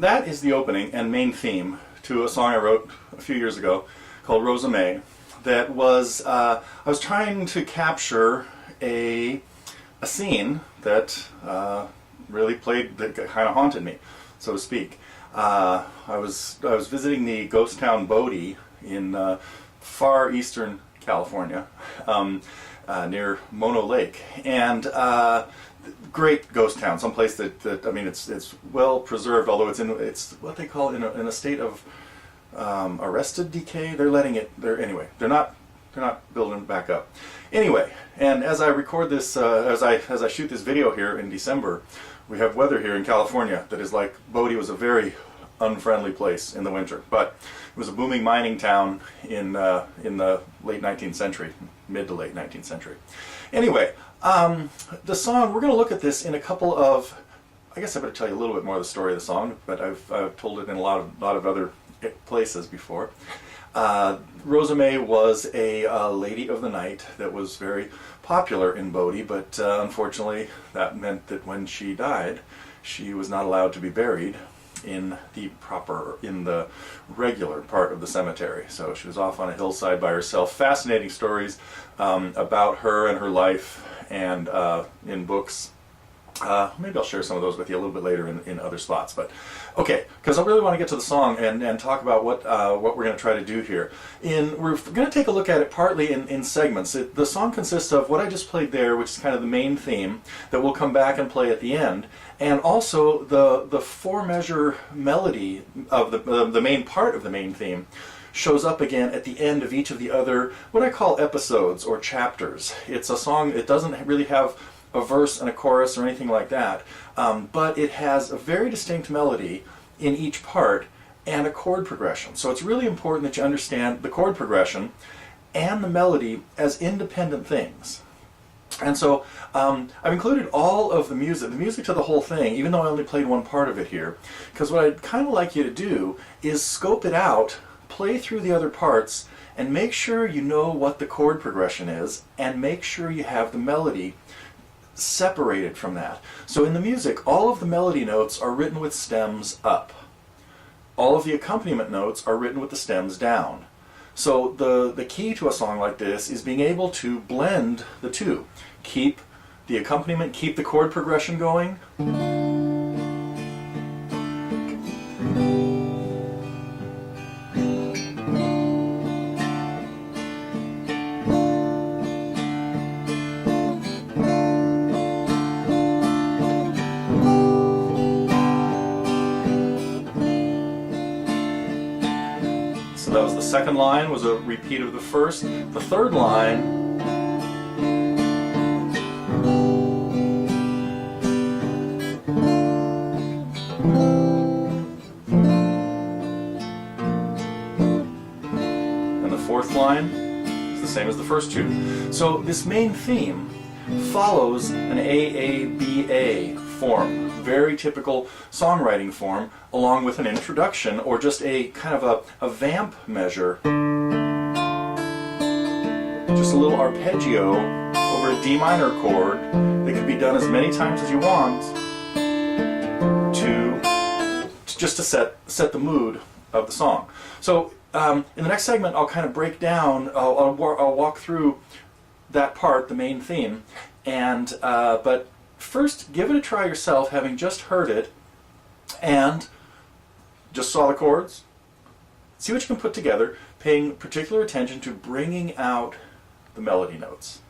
that is the opening and main theme to a song I wrote a few years ago called Rosa May. That was, I was trying to capture a scene that really that kind of haunted me, so to speak. I was visiting the ghost town Bodie in far eastern California, near Mono Lake, and great ghost town, someplace that I mean it's well preserved, although it's what they call in a state of arrested decay. They're letting it. Anyway. They're not building it back up. Anyway, and as I record this, as I shoot this video here in December, we have weather here in California that is like Bodie was a very unfriendly place in the winter, but it was a booming mining town in the late 19th century, mid to late 19th century. Anyway, the song, we're going to look at this in a couple of, I guess I better tell you a little bit more of the story of the song, but I've told it in a lot of other places before. Rosa May was a lady of the night that was very popular in Bodie, but unfortunately that meant that when she died, she was not allowed to be buried in the regular part of the cemetery. So she was off on a hillside by herself. Fascinating stories about her and her life, and in books. Maybe I'll share some of those with you a little bit later in other spots. But okay, because I really want to get to the song and talk about what we're going to try to do here. We're going to take a look at it partly in segments. The song consists of what I just played there, which is kind of the main theme that we'll come back and play at the end, and also the 4-measure melody of the main part of the main theme shows up again at the end of each of the other, what I call episodes or chapters. It's a song, it doesn't really have a verse and a chorus or anything like that, but it has a very distinct melody in each part and a chord progression. So it's really important that you understand the chord progression and the melody as independent things. And so I've included all of the music to the whole thing, even though I only played one part of it here, because what I'd kind of like you to do is scope it out, play through the other parts, and make sure you know what the chord progression is, and make sure you have the melody separated from that. So in the music, all of the melody notes are written with stems up. All of the accompaniment notes are written with the stems down. So the key to a song like this is being able to blend the two. Keep the accompaniment, keep the chord progression going. So that was the second line, was a repeat of the first. The third line and the fourth line is the same as the first two. So this main theme follows an AABA form, very typical songwriting form, along with an introduction or just a kind of a vamp measure, just a little arpeggio over a D minor chord that can be done as many times as you want to set the mood of the song. So in the next segment I'll kind of break down, I'll walk through that part, the main theme, and but first give it a try yourself, having just heard it and just saw the chords. See what you can put together, paying particular attention to bringing out the melody notes.